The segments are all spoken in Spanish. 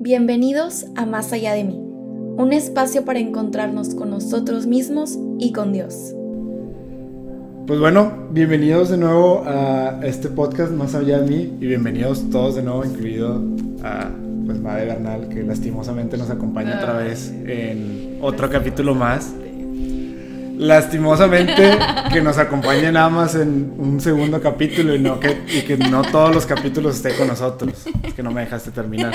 Bienvenidos a Más Allá de Mí, un espacio para encontrarnos con nosotros mismos y con Dios. Pues bueno, bienvenidos de nuevo a este podcast Más Allá de Mí y bienvenidos todos de nuevo, incluido a pues Made Bernal, que lastimosamente nos acompaña otra vez en otro capítulo más. Lastimosamente que nos acompañe nada más en un segundo capítulo y que no todos los capítulos esté con nosotros. Es que no me dejaste terminar.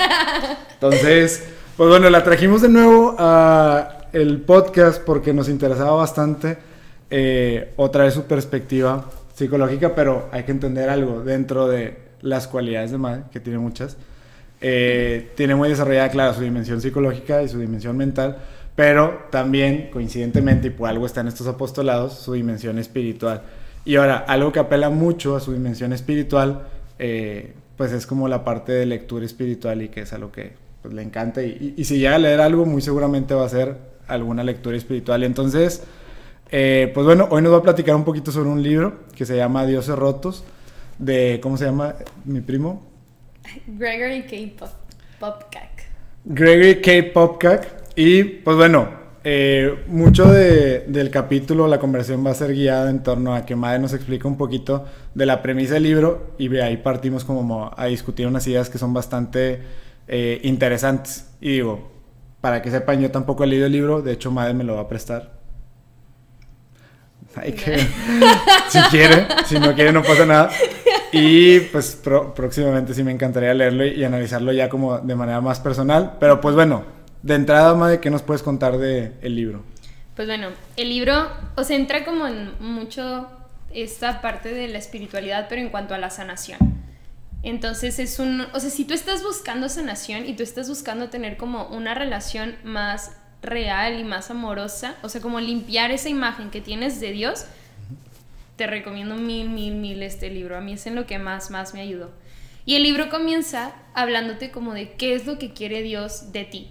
Entonces, pues bueno, la trajimos de nuevo a el podcast porque nos interesaba bastante otra vez su perspectiva psicológica, pero hay que entender algo dentro de las cualidades de Made, que tiene muchas. Tiene muy desarrollada, claro, su dimensión psicológica y su dimensión mental, pero también, coincidentemente, y por algo está en estos apostolados, su dimensión espiritual. Y ahora, algo que apela mucho a su dimensión espiritual, pues es como la parte de lectura espiritual y que es algo que pues, le encanta. Y si llega a leer algo, muy seguramente va a ser alguna lectura espiritual. Y entonces, pues bueno, hoy nos va a platicar un poquito sobre un libro que se llama Dioses Rotos, de, ¿cómo se llama mi primo? Gregory K. Popcak. Gregory K. Popcak. Y pues bueno, mucho del capítulo, la conversación va a ser guiada en torno a que Made nos explica un poquito de la premisa del libro y de ahí partimos como a discutir unas ideas que son bastante interesantes. Y digo, para que sepan, yo tampoco he leído el libro, de hecho Made me lo va a prestar. Hay que, si quiere, si no quiere no pasa nada. Y pues próximamente sí me encantaría leerlo y analizarlo ya como de manera más personal, pero pues bueno. De entrada, Made, ¿qué nos puedes contar del libro? Pues bueno, el libro, o sea, entra como en mucho esta parte de la espiritualidad, pero en cuanto a la sanación. Entonces o sea, si tú estás buscando sanación y tú estás buscando tener como una relación más real y más amorosa, o sea, como limpiar esa imagen que tienes de Dios, te recomiendo mil este libro. A mí es en lo que más me ayudó. Y el libro comienza hablándote como de qué es lo que quiere Dios de ti.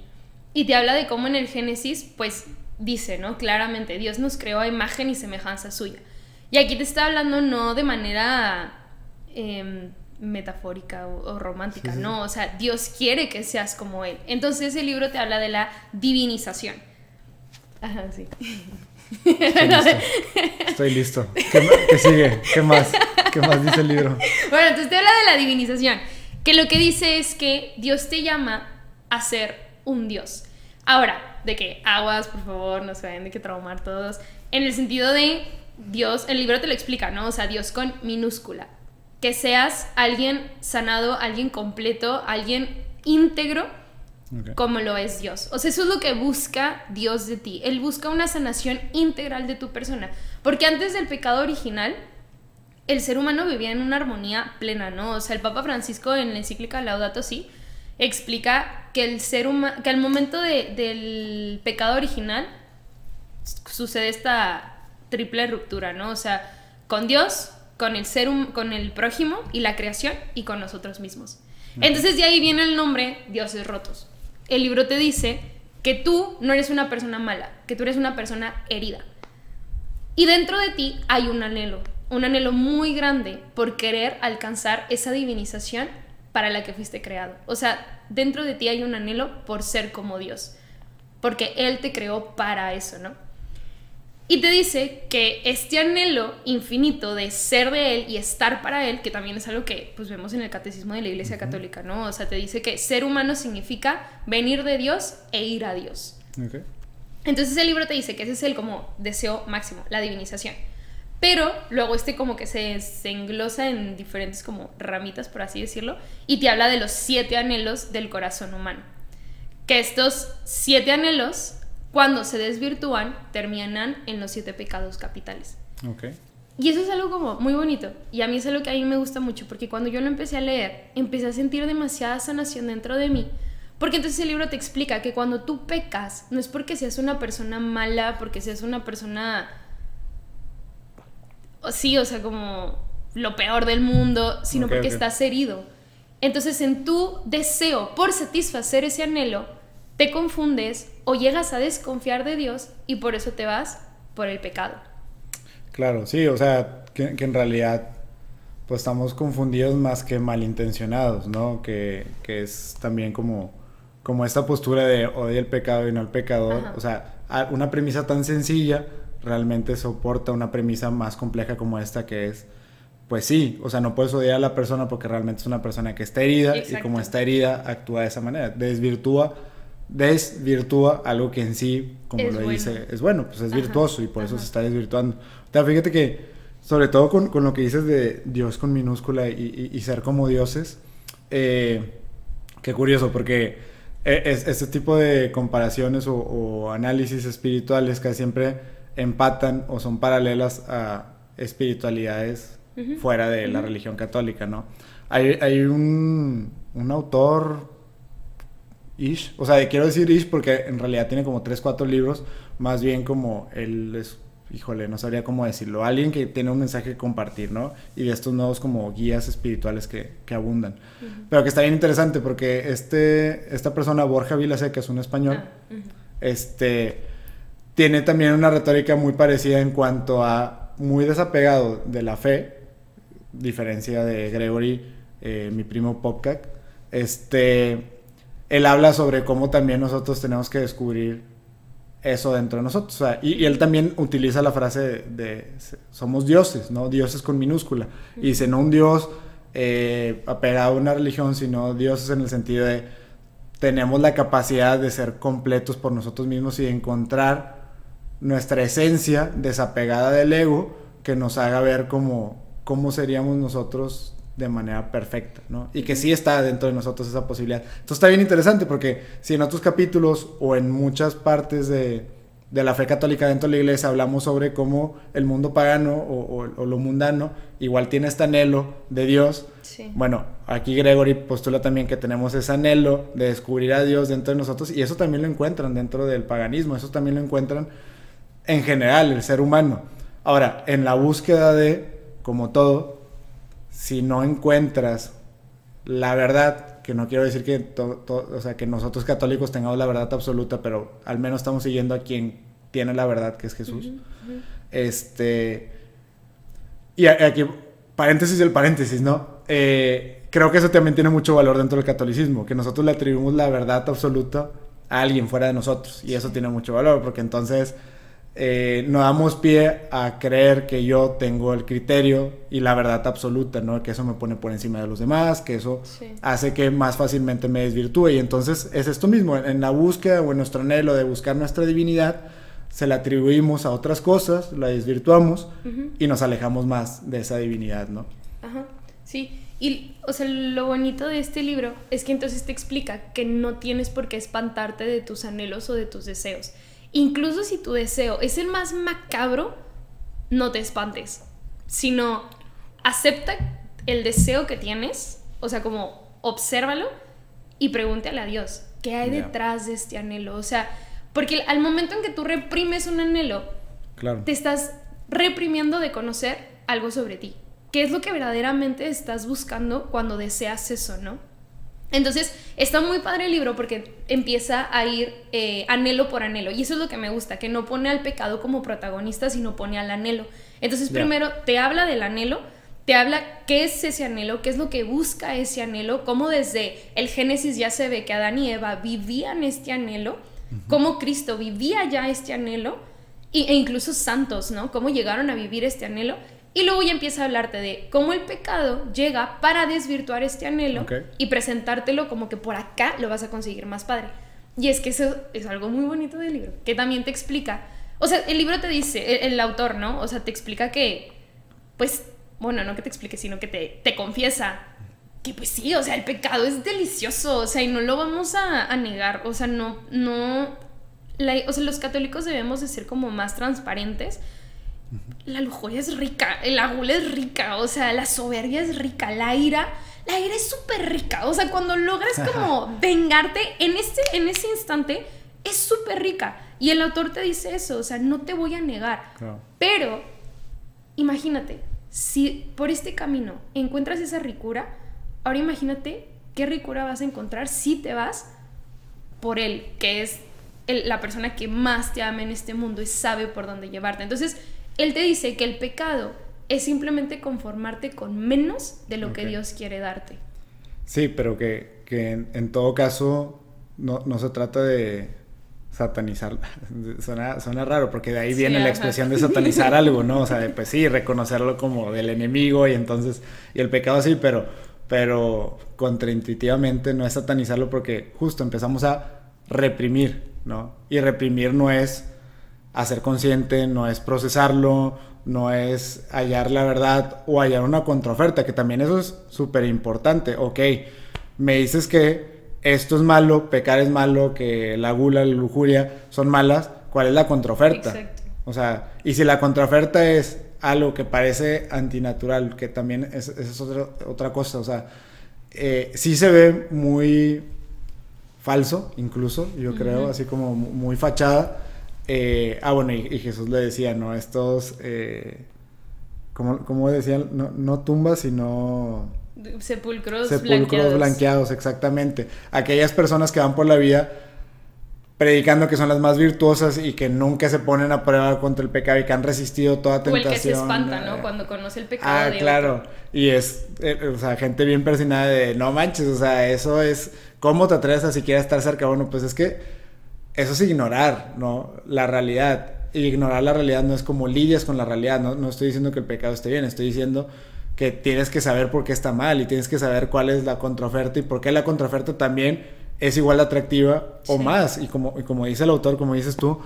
Y te habla de cómo en el Génesis, pues dice, ¿no? Claramente, Dios nos creó a imagen y semejanza suya. Y aquí te está hablando no de manera metafórica o romántica, sí. No, o sea, Dios quiere que seas como Él. Entonces el libro te habla de la divinización. Ajá, sí. Estoy listo. ¿Qué sigue? ¿Qué más? ¿Qué más dice el libro? Bueno, entonces te habla de la divinización, que lo que dice es que Dios te llama a ser un Dios. Ahora, de que aguas, por favor, no se vayan de que traumar todos. En el sentido de Dios, el libro te lo explica, ¿no? O sea, Dios con minúscula. Que seas alguien sanado, alguien completo, alguien íntegro, okay, como lo es Dios. O sea, eso es lo que busca Dios de ti. Él busca una sanación integral de tu persona. Porque antes del pecado original, el ser humano vivía en una armonía plena, ¿no? O sea, el Papa Francisco en la encíclica Laudato Si explica que el ser humano, que al momento del pecado original sucede esta triple ruptura, ¿no? O sea, con Dios, con el prójimo y la creación y con nosotros mismos. Entonces de ahí viene el nombre Dioses Rotos. El libro te dice que tú no eres una persona mala, que tú eres una persona herida. Y dentro de ti hay un anhelo muy grande por querer alcanzar esa divinización para la que fuiste creado. O sea, dentro de ti hay un anhelo por ser como Dios, porque Él te creó para eso, ¿no? Y te dice que este anhelo infinito de ser de Él y estar para Él, que también es algo que pues vemos en el catecismo de la Iglesia Católica, ¿no? O sea, te dice que ser humano significa venir de Dios e ir a Dios. Okay. Entonces el libro te dice que ese es el como deseo máximo, la divinización. Pero luego como que se englosa en diferentes como ramitas, por así decirlo, y te habla de los 7 anhelos del corazón humano. Que estos 7 anhelos, cuando se desvirtúan, terminan en los 7 pecados capitales. Okay. Y eso es algo como muy bonito. Y a mí es algo que a mí me gusta mucho, porque cuando yo lo empecé a leer, empecé a sentir demasiada sanación dentro de mí. Porque entonces el libro te explica que cuando tú pecas, no es porque seas una persona mala, porque seas una persona... sí, o sea, como lo peor del mundo, sino porque estás herido. Entonces, en tu deseo por satisfacer ese anhelo, te confundes o llegas a desconfiar de Dios y por eso te vas por el pecado. Claro, sí, o sea, que en realidad pues estamos confundidos más que malintencionados, ¿no? Que es también como como esta postura de odia el pecado y no el pecador. Ajá. O sea, una premisa tan sencilla realmente soporta una premisa más compleja como esta, que es, pues sí, o sea, no puedes odiar a la persona porque realmente es una persona que está herida. Exacto. Y como está herida, actúa de esa manera, desvirtúa algo que en sí, como es lo bueno. dice, es bueno, pues es Ajá. virtuoso y por eso Ajá. se está desvirtuando. O sea, fíjate que, sobre todo con lo que dices de Dios con minúscula y ser como dioses, qué curioso, porque este tipo de comparaciones o análisis espirituales casi siempre empatan o son paralelas a espiritualidades fuera de la religión católica, ¿no? Hay un autor, Ish, o sea, quiero decir Ish porque en realidad tiene como 3, 4 libros, más bien como él es, híjole, no sabría cómo decirlo, alguien que tiene un mensaje que compartir, ¿no? Y de estos nuevos como guías espirituales que abundan. Pero que está bien interesante porque esta persona, Borja Vilaseca, es un español, tiene también una retórica muy parecida en cuanto a muy desapegado de la fe, diferencia de Gregory, mi primo Popcak. Él habla sobre cómo también nosotros tenemos que descubrir eso dentro de nosotros. O sea, y él también utiliza la frase de somos dioses, ¿no? Dioses con minúscula. Y dice, no un dios apegado a una religión, sino dioses en el sentido de tenemos la capacidad de ser completos por nosotros mismos y de encontrar nuestra esencia desapegada del ego que nos haga ver cómo seríamos nosotros de manera perfecta, ¿no? Y que sí está dentro de nosotros esa posibilidad. Entonces está bien interesante porque si en otros capítulos o en muchas partes de la fe católica dentro de la iglesia hablamos sobre cómo el mundo pagano o lo mundano igual tiene este anhelo de Dios, sí. Bueno, aquí Gregory postula también que tenemos ese anhelo de descubrir a Dios dentro de nosotros y eso también lo encuentran dentro del paganismo, eso también lo encuentran en general el ser humano. Ahora, en la búsqueda de, como todo, si no encuentras la verdad, que no quiero decir que o sea, que nosotros católicos tengamos la verdad absoluta, pero al menos estamos siguiendo a quien tiene la verdad, que es Jesús. Y aquí, paréntesis del paréntesis, ¿no? Creo que eso también tiene mucho valor dentro del catolicismo, que nosotros le atribuimos la verdad absoluta a alguien fuera de nosotros, y eso tiene mucho valor, porque entonces no damos pie a creer que yo tengo el criterio y la verdad absoluta, ¿no? Que eso me pone por encima de los demás, que eso hace que más fácilmente me desvirtúe. Y entonces es esto mismo, en la búsqueda o en nuestro anhelo de buscar nuestra divinidad, se la atribuimos a otras cosas, la desvirtuamos y nos alejamos más de esa divinidad, ¿no? Ajá, sí. Y, o sea, lo bonito de este libro es que entonces te explica que no tienes por qué espantarte de tus anhelos o de tus deseos. Incluso si tu deseo es el más macabro, no te espantes, sino acepta el deseo que tienes, o sea, como obsérvalo y pregúntale a Dios, ¿qué hay detrás de este anhelo? O sea, porque al momento en que tú reprimes un anhelo, claro, te estás reprimiendo de conocer algo sobre ti. ¿Qué es lo que verdaderamente estás buscando cuando deseas eso, no? Entonces, está muy padre el libro porque empieza a ir anhelo por anhelo. Y eso es lo que me gusta, que no pone al pecado como protagonista, sino pone al anhelo. Entonces, primero te habla del anhelo, te habla qué es ese anhelo, qué es lo que busca ese anhelo, cómo desde el Génesis ya se ve que Adán y Eva vivían este anhelo, cómo Cristo vivía ya este anhelo, e incluso santos, ¿no? Cómo llegaron a vivir este anhelo. Y luego ya empieza a hablarte de cómo el pecado llega para desvirtuar este anhelo y presentártelo como que por acá lo vas a conseguir más padre. Y es que eso es algo muy bonito del libro, que también te explica. O sea, el libro te dice, el autor, ¿no? O sea, te explica que, pues, bueno, no que te explique, sino que te confiesa que, pues sí, o sea, el pecado es delicioso, o sea, y no lo vamos a negar. O sea, o sea, los católicos debemos de ser como más transparentes. La lujuria es rica, la gula es rica, o sea, la soberbia es rica, la ira es súper rica, o sea, cuando logras como vengarte en ese instante, es súper rica. Y el autor te dice eso, o sea, no te voy a negar. Pero, imagínate, si por este camino encuentras esa ricura, ahora imagínate qué ricura vas a encontrar si te vas por él, que es la persona que más te ama en este mundo y sabe por dónde llevarte. Entonces, él te dice que el pecado es simplemente conformarte con menos de lo que Dios quiere darte. Sí, pero que en todo caso no se trata de satanizar, suena raro porque de ahí viene la expresión de satanizar algo, ¿no? O sea, de, pues sí, reconocerlo como del enemigo y entonces, y el pecado sí, pero contraintuitivamente no es satanizarlo porque justo empezamos a reprimir, ¿no? Y reprimir no es hacer consciente, no es procesarlo, no es hallar la verdad o hallar una contraoferta, que también eso es súper importante. Ok, me dices que esto es malo, pecar es malo, que la gula, la lujuria son malas, ¿cuál es la contraoferta? Exacto. O sea, y si la contraoferta es algo que parece antinatural, que también es otra cosa, o sea, sí se ve muy falso, incluso, yo creo, así como muy fachada. Bueno, y Jesús le decía, ¿no? Estos, ¿cómo decían? No tumbas, sino... Sepulcros blanqueados, exactamente. Aquellas personas que van por la vida predicando que son las más virtuosas y que nunca se ponen a prueba contra el pecado y que han resistido toda tentación. O el que se espanta, ¿no? Cuando conoce el pecado de claro. otro. Y es, o sea, gente bien persinada de, no manches, o sea, eso es, ¿cómo te atreves a siquiera estar cerca? Bueno, pues es que eso es ignorar, ¿no? La realidad. Y ignorar la realidad no es como lidias con la realidad, no estoy diciendo que el pecado esté bien, estoy diciendo que tienes que saber por qué está mal y tienes que saber cuál es la contraoferta y por qué la contraoferta también es igual de atractiva o más. Y como dice el autor, como dices tú,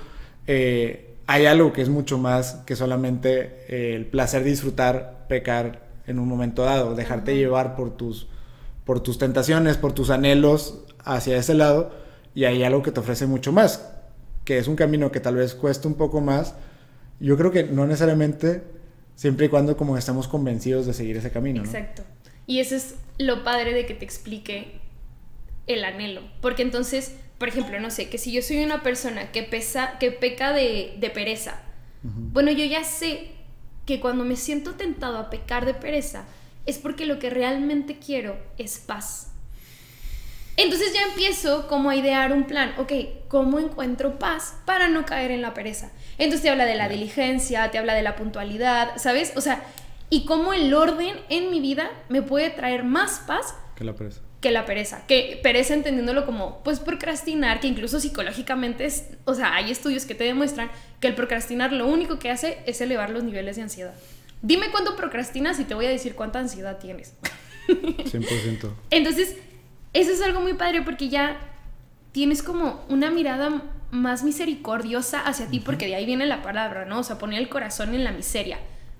hay algo que es mucho más que solamente el placer de disfrutar pecar en un momento dado, dejarte llevar por tus tentaciones, por tus anhelos hacia ese lado, y hay algo que te ofrece mucho más, que es un camino que tal vez cueste un poco más. Yo creo que no necesariamente, siempre y cuando como estemos convencidos de seguir ese camino, ¿no? Exacto. Y eso es lo padre de que te explique el anhelo. Porque entonces, por ejemplo, no sé, que si yo soy una persona que peca de pereza, bueno, yo ya sé que cuando me siento tentado a pecar de pereza, es porque lo que realmente quiero es paz. Entonces ya empiezo como a idear un plan. Ok, ¿cómo encuentro paz para no caer en la pereza? Entonces te habla de la diligencia, te habla de la puntualidad, ¿sabes? O sea, y cómo el orden en mi vida me puede traer más paz que la pereza. Que pereza entendiéndolo como, pues, procrastinar, que incluso psicológicamente es, o sea, hay estudios que te demuestran que el procrastinar lo único que hace es elevar los niveles de ansiedad. Dime cuándo procrastinas y te voy a decir cuánta ansiedad tienes. 100%. Entonces, eso es algo muy padre porque ya tienes como una mirada más misericordiosa hacia ti, porque de ahí viene la palabra, ¿no? O sea, poner el corazón en la miseria.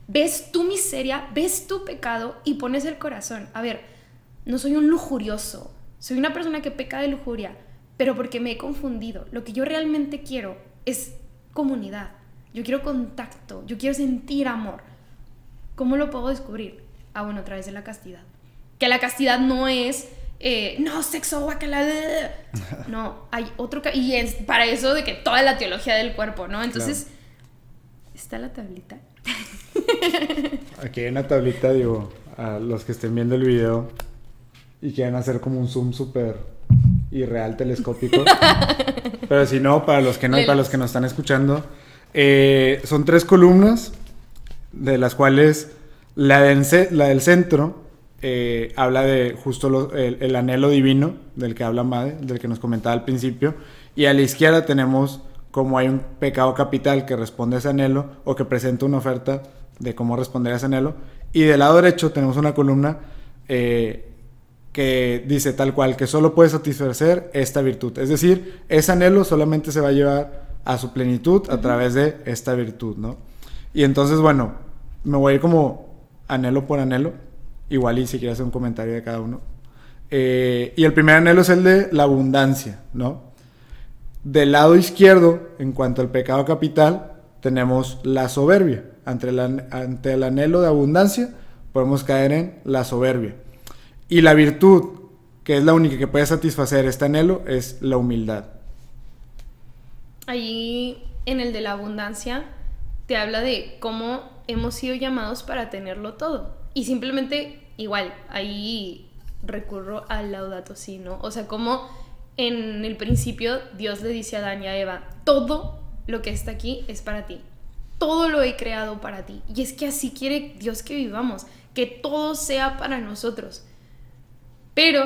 Ves tu miseria, ves tu pecado y pones el corazón. A ver, no soy un lujurioso, soy una persona que peca de lujuria, pero porque me he confundido. Lo que yo realmente quiero es comunidad. Yo quiero contacto, yo quiero sentir amor. ¿Cómo lo puedo descubrir? Bueno, a través de la castidad. Que la castidad no es... no, sexo, guacala. No, hay otro... Y es para eso de que toda la teología del cuerpo, ¿no? Entonces, claro. Está la tablita. Aquí hay una tablita, digo, a los que estén viendo el video y quieren hacer como un zoom súper irreal telescópico. Pero si no, para los que no y para los que nos están escuchando, son 3 columnas, de las cuales la del centro... habla de justo el anhelo divino del que habla Made, del que nos comentaba al principio, y a la izquierda tenemos como hay un pecado capital que responde a ese anhelo o que presenta una oferta de cómo responder a ese anhelo, y del lado derecho tenemos una columna que dice tal cual que solo puede satisfacer esta virtud, es decir, ese anhelo solamente se va a llevar a su plenitud a través de esta virtud, ¿no? Y entonces, bueno, me voy a ir como anhelo por anhelo. Igual y si quieres hacer un comentario de cada uno. Y el primer anhelo es el de la abundancia, ¿no? Del lado izquierdo, en cuanto al pecado capital, tenemos la soberbia. Ante el anhelo de abundancia, podemos caer en la soberbia. Y la virtud, que es la única que puede satisfacer este anhelo, es la humildad. Allí, en el de la abundancia, te habla de cómo hemos sido llamados para tenerlo todo. Y simplemente, igual, ahí recurro al Laudato Si, ¿no? O sea, como en el principio Dios le dice a Adán y a Eva, todo lo que está aquí es para ti. Todo lo he creado para ti. Y es que así quiere Dios que vivamos, que todo sea para nosotros. Pero,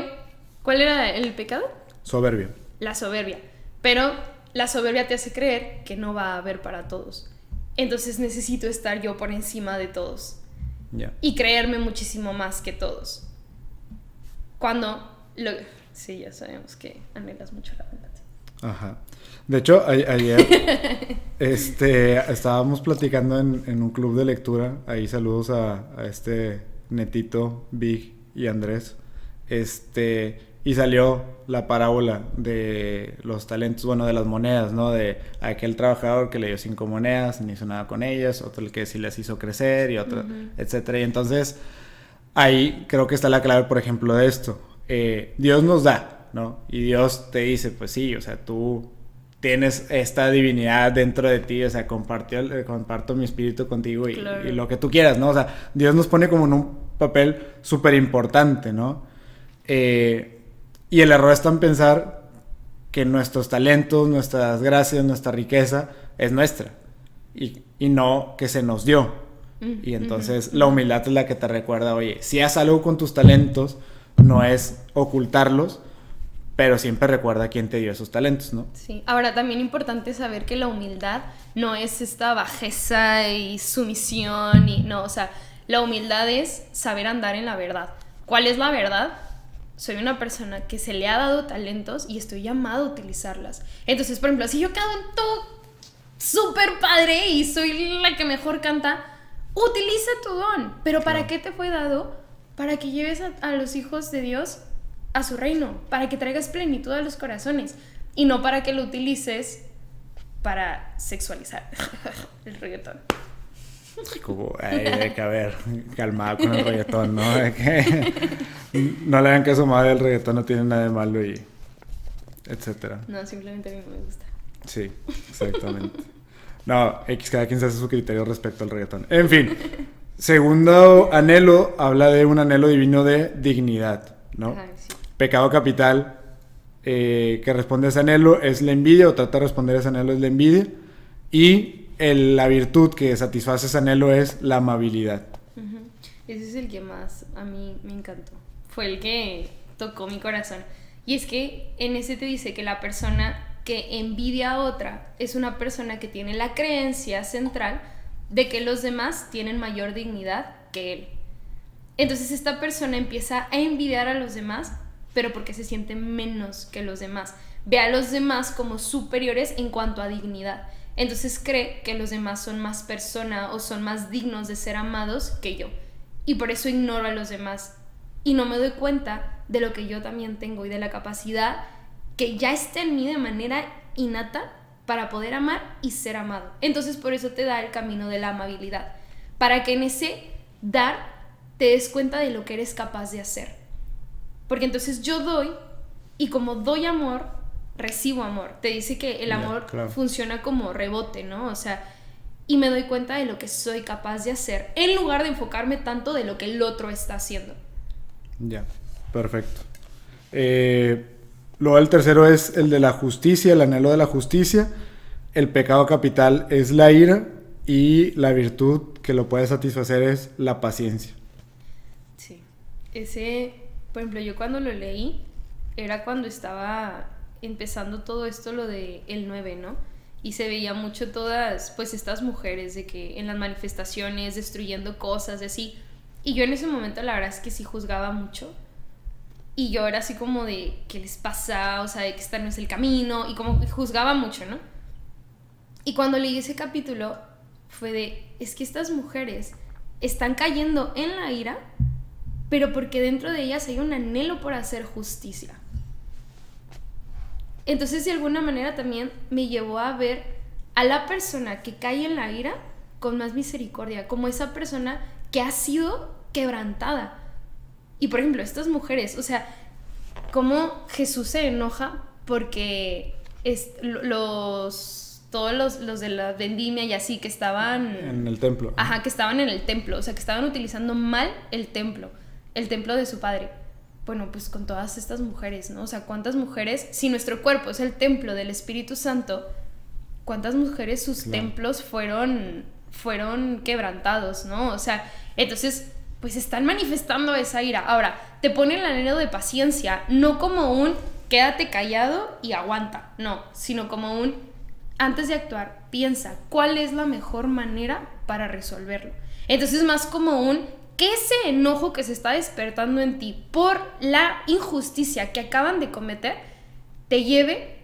¿cuál era el pecado? Soberbia. la soberbia. Pero la soberbia te hace creer que no va a haber para todos. Entonces necesito estar yo por encima de todos. Yeah. Y creerme muchísimo más que todos. Sí, ya sabemos que anhelas mucho la abundancia. Ajá. De hecho, ayer estábamos platicando en un club de lectura. Ahí saludos a Netito, Big y Andrés. Y salió la parábola de los talentos, bueno, de las monedas, ¿no? De aquel trabajador que le dio 5 monedas, no hizo nada con ellas, otro el que sí las hizo crecer y otro, etcétera. Y entonces, ahí creo que está la clave, por ejemplo, de esto. Dios nos da, ¿no? Y Dios te dice, pues sí, o sea, tú tienes esta divinidad dentro de ti, o sea, comparto mi espíritu contigo y lo que tú quieras, ¿no? O sea, Dios nos pone como en un papel súper importante, ¿no? Y el error está en pensar que nuestros talentos, nuestras gracias, nuestra riqueza es nuestra y no que se nos dio. Y entonces la humildad es la que te recuerda, oye, si haz algo con tus talentos, no es ocultarlos, pero siempre recuerda quién te dio esos talentos, ¿no? Sí. Ahora, también importante saber que la humildad no es esta bajeza y sumisión, no, o sea, la humildad es saber andar en la verdad. ¿Cuál es la verdad? Soy una persona que se le ha dado talentos y estoy llamado a utilizarlas. Entonces, por ejemplo, si yo canto súper padre y soy la que mejor canta, utiliza tu don. Pero ¿para qué te fue dado? Para que lleves a los hijos de Dios a su reino, para que traigas plenitud a los corazones y no para que lo utilices para sexualizar el reggaetón. Como, hay que haber calmado con el reggaetón, ¿no? De que no le hagan que su madre el reggaetón no tiene nada de malo y etcétera. No, simplemente a mí no me gusta. Sí, exactamente. No, cada quien se hace su criterio respecto al reggaetón. En fin, segundo anhelo habla de un anhelo divino de dignidad, ¿no? Ajá, sí. Pecado capital que responde a ese anhelo es la envidia, o trata de responder a ese anhelo es la envidia, y la virtud que satisface ese anhelo es la amabilidad. Ese es el que más a mí me encantó. Fue el que tocó mi corazón. Y es que en ese te dice que la persona que envidia a otra es una persona que tiene la creencia central de que los demás tienen mayor dignidad que él. Entonces esta persona empieza a envidiar a los demás, pero porque se siente menos que los demás. Ve a los demás como superiores en cuanto a dignidad. Entonces cree que los demás son más persona o son más dignos de ser amados que yo. Y por eso ignoro a los demás. Y no me doy cuenta de lo que yo también tengo y de la capacidad que ya está en mí de manera innata para poder amar y ser amado. Entonces por eso te da el camino de la amabilidad. Para que en ese dar te des cuenta de lo que eres capaz de hacer. Porque entonces yo doy y como doy amor, recibo amor. Te dice que el amor funciona como rebote, ¿no? O sea, y me doy cuenta de lo que soy capaz de hacer en lugar de enfocarme tanto de lo que el otro está haciendo. Ya, perfecto. Luego el tercero es el de la justicia, el anhelo de la justicia. El pecado capital es la ira y la virtud que lo puede satisfacer es la paciencia. Sí. Ese, por ejemplo, yo cuando lo leí era cuando estaba empezando todo esto, lo de el 9, ¿no? Y se veía mucho todas, pues, estas mujeres de que en las manifestaciones, destruyendo cosas, así. Y yo en ese momento la verdad es que sí juzgaba mucho. Y yo era así como de, ¿qué les pasa? O sea, de que este no es el camino. Y como que juzgaba mucho, ¿no? Y cuando leí ese capítulo, fue de, es que estas mujeres están cayendo en la ira, pero porque dentro de ellas hay un anhelo por hacer justicia. Entonces de alguna manera también me llevó a ver a la persona que cae en la ira con más misericordia, como esa persona que ha sido quebrantada. Y por ejemplo, estas mujeres, o sea, cómo Jesús se enoja porque todos los de la vendimia y así que estaban en el templo. Ajá, que estaban en el templo, o sea, que estaban utilizando mal el templo de su padre. Bueno, pues con todas estas mujeres, ¿no? O sea, ¿cuántas mujeres, si nuestro cuerpo es el templo del Espíritu Santo, cuántas mujeres sus templos fueron quebrantados, ¿no? O sea, entonces, pues están manifestando esa ira. Ahora, te pone el anhelo de paciencia, no como un quédate callado y aguanta, no, sino como un, antes de actuar, piensa cuál es la mejor manera para resolverlo. Entonces más como un, que ese enojo que se está despertando en ti por la injusticia que acaban de cometer, te lleve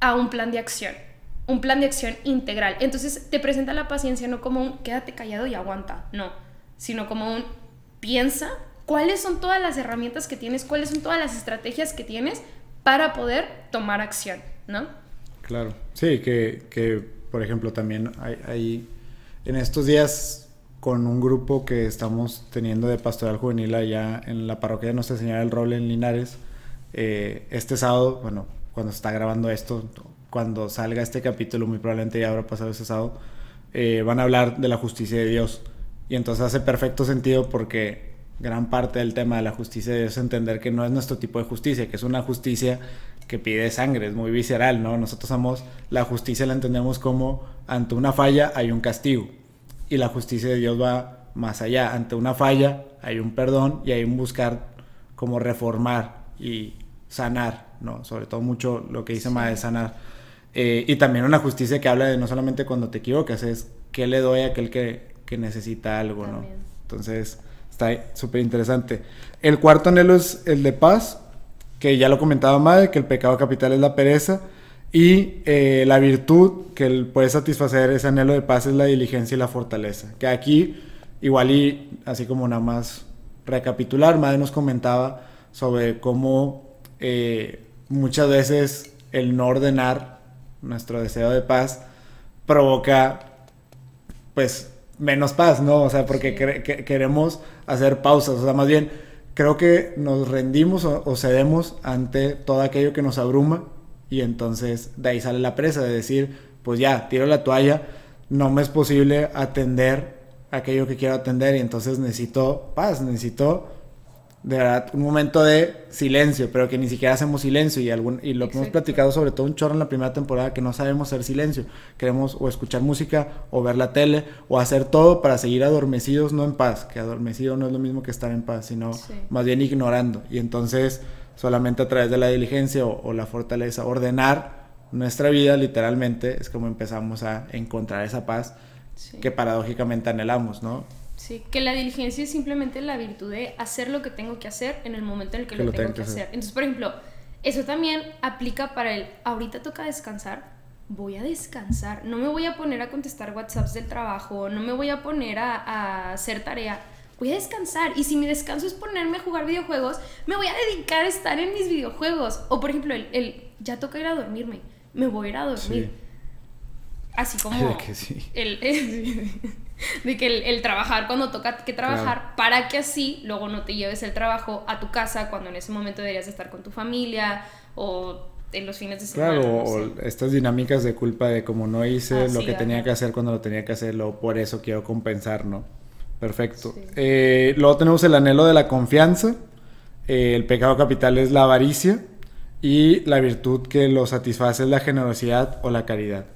a un plan de acción integral. Entonces te presenta la paciencia no como un, quédate callado y aguanta, no, sino como un, piensa cuáles son todas las herramientas que tienes, cuáles son todas las estrategias que tienes para poder tomar acción, ¿no? Claro, sí, que por ejemplo también hay en estos días con un grupo que estamos teniendo de pastoral juvenil allá en la parroquia de Nuestra Señora del Roble en Linares, este sábado, bueno, cuando se está grabando esto, cuando salga este capítulo, muy probablemente ya habrá pasado ese sábado, van a hablar de la justicia de Dios. Y entonces hace perfecto sentido porque gran parte del tema de la justicia de Dios es entender que no es nuestro tipo de justicia, que es una justicia que pide sangre, es muy visceral, ¿no? Nosotros somos, la justicia la entendemos como ante una falla hay un castigo y la justicia de Dios va más allá, ante una falla hay un perdón y hay un buscar como reformar y sanar, ¿no? Sobre todo mucho lo que dice Sí. Mae de sanar, y también una justicia que habla de no solamente cuando te equivocas, es qué le doy a aquel que necesita algo, También. ¿no? Entonces está súper interesante. El cuarto anhelo es el de paz, que ya lo comentaba Mae, que el pecado capital es la pereza, y la virtud que él puede satisfacer ese anhelo de paz es la diligencia y la fortaleza. Que aquí, igual y así como nada más recapitular, Mae nos comentaba sobre cómo muchas veces el no ordenar nuestro deseo de paz provoca pues menos paz, ¿no? O sea, porque Sí. queremos hacer pausas, o sea, más bien creo que nos rendimos o cedemos ante todo aquello que nos abruma y entonces de ahí sale la presa de decir, pues ya, tiro la toalla, no me es posible atender aquello que quiero atender y entonces necesito paz, necesito de verdad un momento de silencio, pero que ni siquiera hacemos silencio y lo que hemos Exacto. platicado sobre todo un chorro en la primera temporada, que no sabemos hacer silencio, queremos o escuchar música o ver la tele o hacer todo para seguir adormecidos, no en paz, que adormecido no es lo mismo que estar en paz, sino Sí. más bien ignorando, y entonces solamente a través de la diligencia o la fortaleza, ordenar nuestra vida literalmente, es como empezamos a encontrar esa paz Sí. que paradójicamente anhelamos, ¿no? Sí, que la diligencia es simplemente la virtud de hacer lo que tengo que hacer en el momento en el que lo tengo que hacer. Entonces, por ejemplo, eso también aplica para el ahorita toca descansar, voy a descansar, no me voy a poner a contestar WhatsApps del trabajo, no me voy a poner a hacer tarea, voy a descansar. Y si mi descanso es ponerme a jugar videojuegos, me voy a dedicar a estar en mis videojuegos. O por ejemplo, ya toca ir a dormirme, me voy a ir a dormir. Sí. Así como De que sí. de que el trabajar cuando toca que trabajar, Claro. para que así luego no te lleves el trabajo a tu casa cuando en ese momento deberías de estar con tu familia o en los fines de semana. Claro, no o sé. estas dinámicas de culpa de como no hice lo Sí, que tenía ajá. que hacer cuando lo tenía que hacer, luego por eso quiero compensar, ¿no? Perfecto. Sí. Luego tenemos el anhelo de la confianza, el pecado capital es la avaricia y la virtud que lo satisface es la generosidad o la caridad.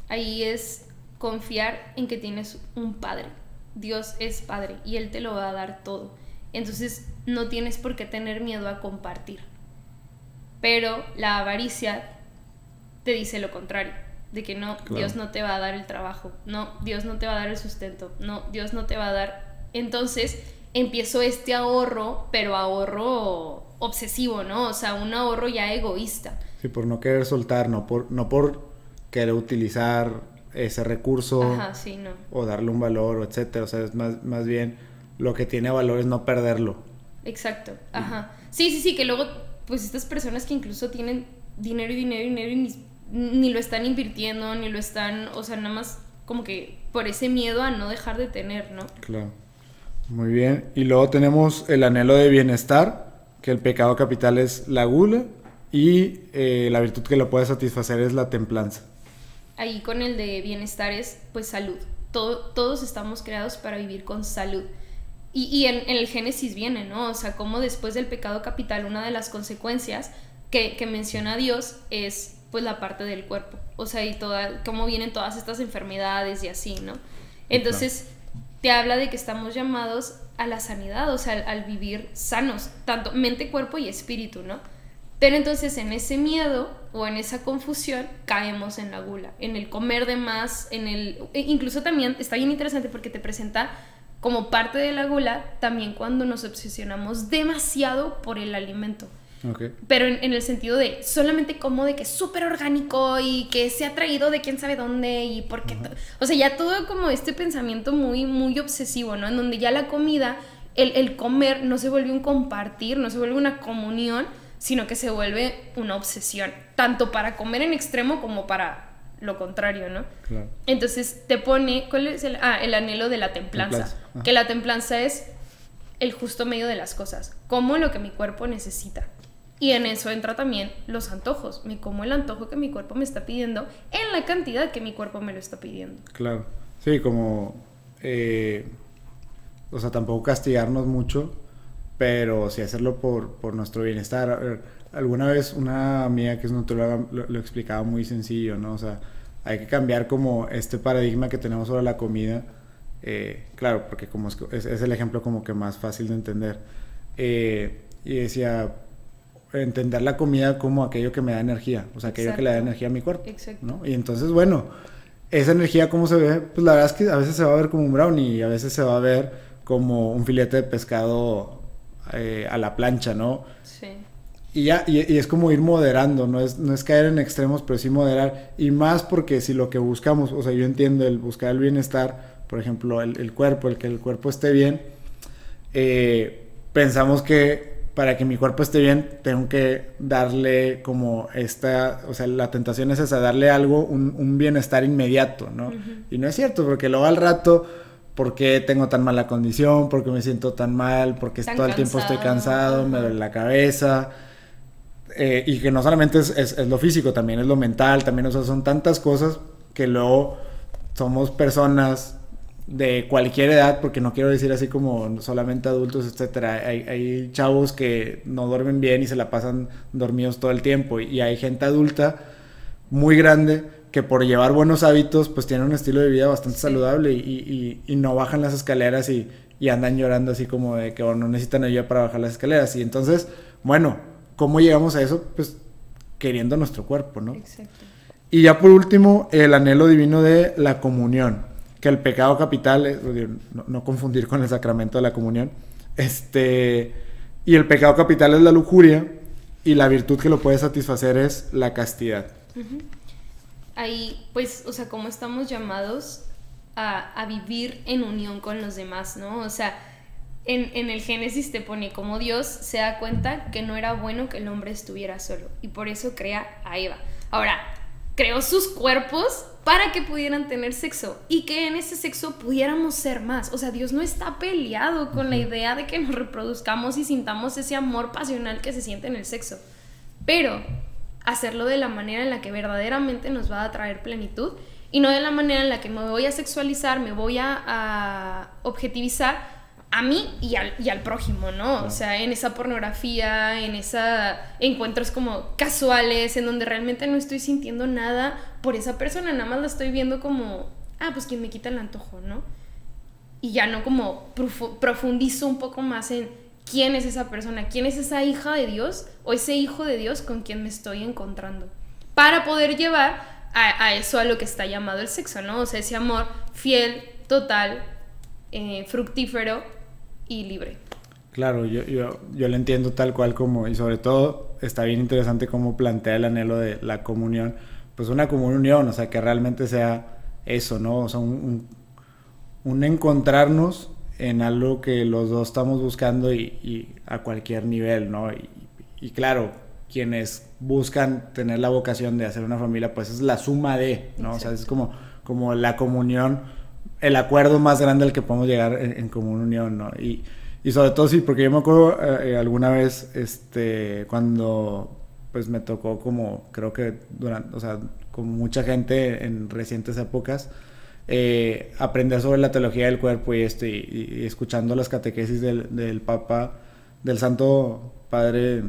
Ahí es confiar en que tienes un padre. Dios es padre y Él te lo va a dar todo. Entonces no tienes por qué tener miedo a compartir. Pero la avaricia te dice lo contrario, de que no, Claro. Dios no te va a dar el trabajo, no, Dios no te va a dar el sustento, no, Dios no te va a dar. Entonces empiezo este ahorro, pero ahorro obsesivo, ¿no? O sea, un ahorro ya egoísta. Sí, por no querer soltar, no por querer utilizar ese recurso Ajá, sí, no. o darle un valor, o etcétera. O sea, es más bien lo que tiene valor es no perderlo. Exacto, ajá. Sí, que luego, pues estas personas que incluso tienen dinero y ni lo están invirtiendo, ni lo están, o sea, nada más como que por ese miedo a no dejar de tener, ¿no? Claro. Muy bien. Y luego tenemos el anhelo de bienestar, que el pecado capital es la gula y la virtud que lo puede satisfacer es la templanza. Ahí con el de bienestar es pues salud. Todos estamos creados para vivir con salud. Y en el Génesis viene, ¿no? O sea, como después del pecado capital, una de las consecuencias que menciona Dios es pues la parte del cuerpo. O sea, y cómo vienen todas estas enfermedades y así, ¿no? Entonces, te habla de que estamos llamados a la sanidad, o sea, al vivir sanos, tanto mente, cuerpo y espíritu, ¿no? Pero entonces en ese miedo o en esa confusión caemos en la gula, en el comer de más, incluso también está bien interesante porque te presenta como parte de la gula también cuando nos obsesionamos demasiado por el alimento. Okay. Pero en el sentido de solamente como de que es súper orgánico y que se ha traído de quién sabe dónde y por qué. O sea, ya todo como este pensamiento muy, muy obsesivo, ¿no? En donde ya la comida, el comer no se vuelve un compartir, no se vuelve una comunión, sino que se vuelve una obsesión, tanto para comer en extremo como para lo contrario, ¿no? Claro. Entonces te pone, ¿cuál es el anhelo de la templanza? Que la templanza es el justo medio de las cosas, como lo que mi cuerpo necesita. Y en eso entra también los antojos. Me como el antojo que mi cuerpo me está pidiendo en la cantidad que mi cuerpo me lo está pidiendo. Claro. Sí, como... o sea, tampoco castigarnos mucho, pero sí hacerlo por nuestro bienestar. A ver, alguna vez una amiga que es nutrióloga lo explicaba muy sencillo, ¿no? O sea, hay que cambiar como este paradigma que tenemos sobre la comida. Claro, porque como es el ejemplo como que más fácil de entender. Y decía... entender la comida como aquello que me da energía, o sea, aquello que le da energía a mi cuerpo. Exacto. ¿No? Y entonces, bueno, esa energía, ¿cómo se ve? Pues la verdad es que a veces se va a ver como un brownie y a veces se va a ver como un filete de pescado a la plancha, ¿no? Sí. Y ya, y es como ir moderando, no es caer en extremos, pero sí moderar, y más porque si lo que buscamos, o sea, yo entiendo el buscar el bienestar, por ejemplo, el cuerpo, el que el cuerpo esté bien, pensamos que para que mi cuerpo esté bien, tengo que darle como o sea, la tentación es esa, darle algo, un bienestar inmediato, ¿no? Y no es cierto, porque luego al rato, ¿por qué tengo tan mala condición? ¿Por qué me siento tan mal? ¿Por qué todo el tiempo estoy cansado? Me duele la cabeza. Y que no solamente es lo físico, también es lo mental, también, o sea, son tantas cosas que luego somos personas de cualquier edad, porque no quiero decir así como solamente adultos, etcétera. Hay chavos que no duermen bien y se la pasan dormidos todo el tiempo, y hay gente adulta muy grande que por llevar buenos hábitos pues tienen un estilo de vida bastante saludable y no bajan las escaleras y andan llorando así como de que no necesitan ayuda para bajar las escaleras. Y entonces, bueno, ¿cómo llegamos a eso? Pues queriendo nuestro cuerpo, ¿no? Exacto. Y ya por último, el anhelo divino de la comunión, que el pecado capital, no confundir con el sacramento de la comunión, y el pecado capital es la lujuria, y la virtud que lo puede satisfacer es la castidad. Ahí, pues, o sea, como estamos llamados a vivir en unión con los demás, ¿no? O sea, en el Génesis te pone como Dios se da cuenta que no era bueno que el hombre estuviera solo, y por eso crea a Eva. Ahora, creó sus cuerpos para que pudieran tener sexo y que en ese sexo pudiéramos ser más. O sea, Dios no está peleado con la idea de que nos reproduzcamos y sintamos ese amor pasional que se siente en el sexo, pero hacerlo de la manera en la que verdaderamente nos va a traer plenitud y no de la manera en la que me voy a sexualizar, me voy a objetivizar a mí y al prójimo, ¿no? O sea, en esa pornografía, en esos encuentros como casuales, en donde realmente no estoy sintiendo nada por esa persona, nada más la estoy viendo como, pues quien me quita el antojo, ¿no? Y ya no como profundizo un poco más en quién es esa persona, quién es esa hija de Dios o ese hijo de Dios con quien me estoy encontrando, para poder llevar a eso a lo que está llamado el sexo, ¿no? O sea, ese amor fiel, total, fructífero y libre. Claro, yo lo entiendo tal cual como, y sobre todo está bien interesante cómo plantea el anhelo de la comunión, pues una comunión, o sea, que realmente sea eso, ¿no? O sea, un encontrarnos en algo que los dos estamos buscando y a cualquier nivel, ¿no? Y claro, quienes buscan tener la vocación de hacer una familia, pues es la suma de, ¿no? Exacto. O sea, es como la comunión, el acuerdo más grande al que podemos llegar en común unión, ¿no? Y sobre todo sí, porque yo me acuerdo alguna vez, cuando pues me tocó como, creo que o sea, como mucha gente en recientes épocas, aprender sobre la teología del cuerpo y escuchando las catequesis del Papa, del Santo Padre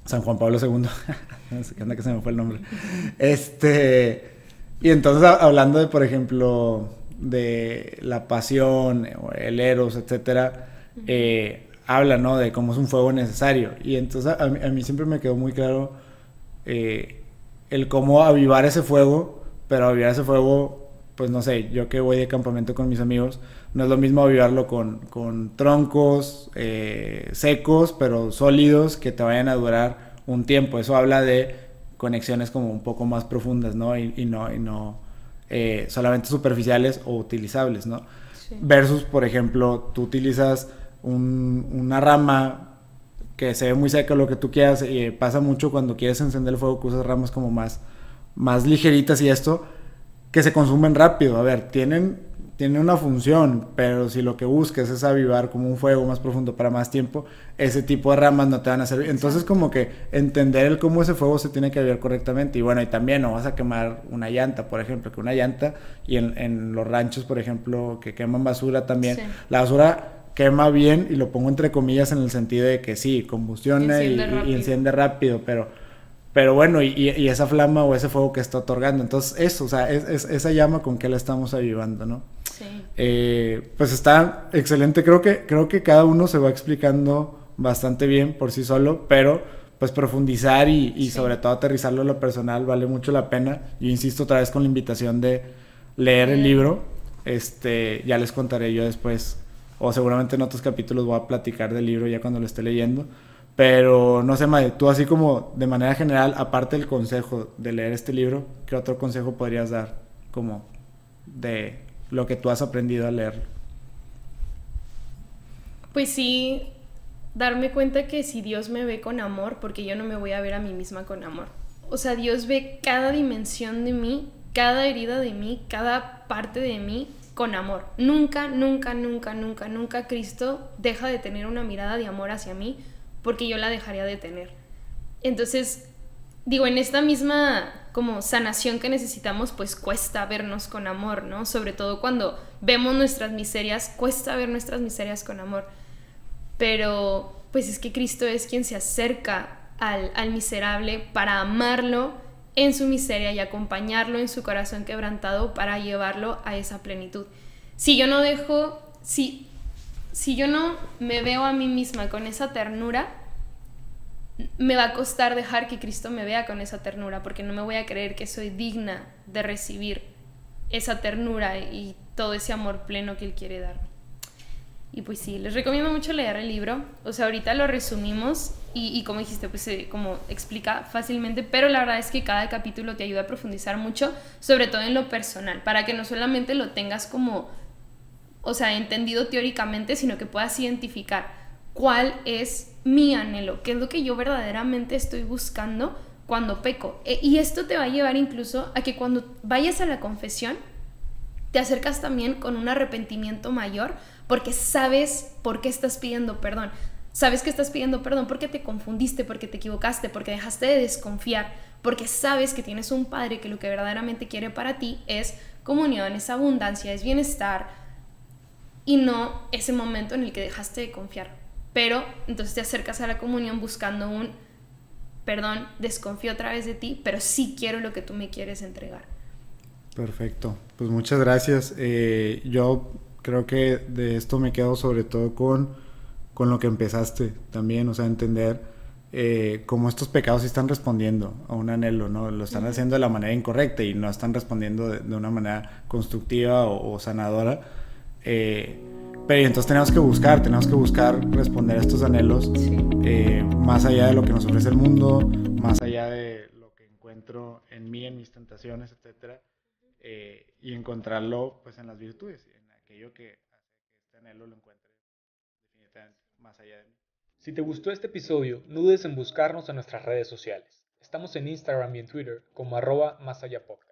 San Juan Pablo II, que anda que se me fue el nombre, y entonces hablando de, por ejemplo, de la pasión, el eros, etcétera, habla, ¿no? De cómo es un fuego necesario. Y entonces a mí siempre me quedó muy claro el cómo avivar ese fuego, pero avivar ese fuego, pues no sé, yo que voy de campamento con mis amigos, no es lo mismo avivarlo con troncos secos, pero sólidos, que te vayan a durar un tiempo. Eso habla de conexiones como un poco más profundas, ¿no? Y no solamente superficiales o utilizables, ¿no? Sí. Versus, por ejemplo, tú utilizas una rama que se ve muy seca, lo que tú quieras, y pasa mucho cuando quieres encender el fuego, que usas ramas como más ligeritas y esto, que se consumen rápido. A ver, tienen una función, pero si lo que buscas es avivar como un fuego más profundo para más tiempo, ese tipo de ramas no te van a servir. Entonces, como que entender cómo ese fuego se tiene que avivar correctamente. Y bueno, y también no vas a quemar una llanta, por ejemplo, que una llanta, y en los ranchos, por ejemplo, que queman basura también, sí. La basura quema bien, y lo pongo entre comillas en el sentido de que sí, combustiona y enciende rápido, pero bueno, y esa flama o ese fuego que está otorgando, entonces eso, o sea, es esa llama con que la estamos avivando, ¿no? Sí. Pues está excelente, creo que cada uno se va explicando bastante bien por sí solo, pero pues profundizar y sí. Sobre todo aterrizarlo en lo personal vale mucho la pena. Yo insisto otra vez con la invitación de leer el libro, ya les contaré yo después, o seguramente en otros capítulos voy a platicar del libro ya cuando lo esté leyendo. Pero no sé, Mae, tú así como de manera general, aparte del consejo de leer este libro, ¿qué otro consejo podrías dar como de lo que tú has aprendido a leerlo? Pues sí, darme cuenta que si Dios me ve con amor, porque yo no me voy a ver a mí misma con amor. O sea, Dios ve cada dimensión de mí, cada herida de mí, cada parte de mí con amor. Nunca, nunca, nunca, nunca, nunca Cristo deja de tener una mirada de amor hacia mí, porque yo la dejaría de tener. Entonces, digo, en esta misma como sanación que necesitamos, pues cuesta vernos con amor, ¿no? Sobre todo cuando vemos nuestras miserias, cuesta ver nuestras miserias con amor. Pero, pues es que Cristo es quien se acerca al miserable para amarlo en su miseria y acompañarlo en su corazón quebrantado para llevarlo a esa plenitud. Si yo no dejo... Si yo no me veo a mí misma con esa ternura, me va a costar dejar que Cristo me vea con esa ternura, porque no me voy a creer que soy digna de recibir esa ternura y todo ese amor pleno que Él quiere dar. Y pues sí, les recomiendo mucho leer el libro. O sea, ahorita lo resumimos y como dijiste, pues como explica fácilmente, pero la verdad es que cada capítulo te ayuda a profundizar mucho, sobre todo en lo personal, para que no solamente lo tengas como... o sea, entendido teóricamente, sino que puedas identificar cuál es mi anhelo, qué es lo que yo verdaderamente estoy buscando cuando peco. Y esto te va a llevar incluso a que cuando vayas a la confesión, te acercas también con un arrepentimiento mayor, porque sabes por qué estás pidiendo perdón. Sabes que estás pidiendo perdón porque te confundiste, porque te equivocaste, porque dejaste de desconfiar, porque sabes que tienes un Padre que lo que verdaderamente quiere para ti es comunión, es abundancia, es bienestar, y no ese momento en el que dejaste de confiar. Pero entonces te acercas a la comunión buscando un perdón, desconfío otra vez de ti, pero sí quiero lo que tú me quieres entregar. Perfecto, pues muchas gracias. Yo creo que de esto me quedo sobre todo con lo que empezaste también, o sea, entender cómo estos pecados sí están respondiendo a un anhelo, ¿no? Lo están haciendo de la manera incorrecta y no están respondiendo de una manera constructiva o sanadora. Pero entonces tenemos que buscar responder a estos anhelos, sí. Más allá de lo que nos ofrece el mundo, más allá de lo que encuentro en mí, en mis tentaciones, etcétera, y encontrarlo pues en las virtudes, en aquello que hace que este anhelo lo encuentre definitivamente más allá de mí. Si te gustó este episodio, no dudes en buscarnos en nuestras redes sociales. Estamos en Instagram y en Twitter como @masallapodcast.